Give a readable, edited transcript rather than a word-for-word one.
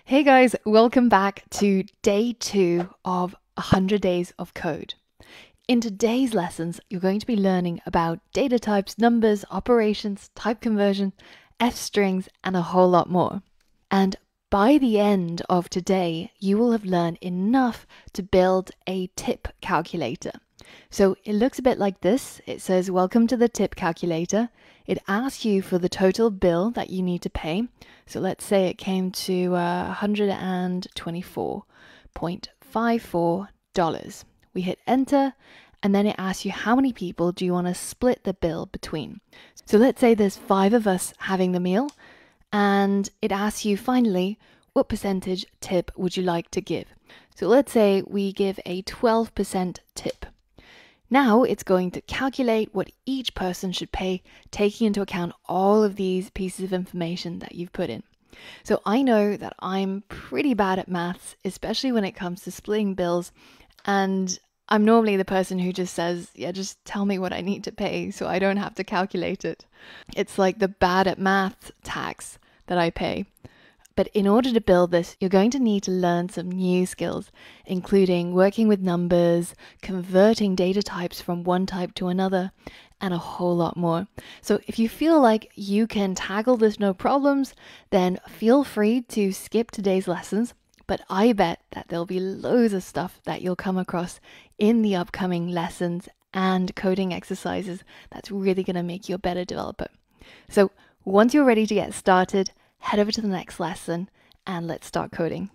Hey guys, welcome back to day 2 of 100 days of code. In today's lessons, you're going to be learning about data types, numbers, operations, type conversion, f-strings, and a whole lot more. And by the end of today, you will have learned enough to build a tip calculator. So it looks a bit like this. It says, welcome to the tip calculator. It asks you for the total bill that you need to pay. So let's say it came to $124.54. We hit enter, and then it asks you how many people do you want to split the bill between. So let's say there's 5 of us having the meal, and it asks you finally, what percentage tip would you like to give? So let's say we give a 12% tip. Now it's going to calculate what each person should pay, taking into account all of these pieces of information that you've put in. So I know that I'm pretty bad at maths, especially when it comes to splitting bills, and I'm normally the person who just says, yeah, just tell me what I need to pay so I don't have to calculate it. It's like the bad at math tax that I pay. But in order to build this, you're going to need to learn some new skills, including working with numbers, converting data types from one type to another, and a whole lot more. So if you feel like you can tackle this no problems, then feel free to skip today's lessons. But I bet that there'll be loads of stuff that you'll come across in the upcoming lessons and coding exercises that's really going to make you a better developer. So once you're ready to get started, head over to the next lesson and let's start coding.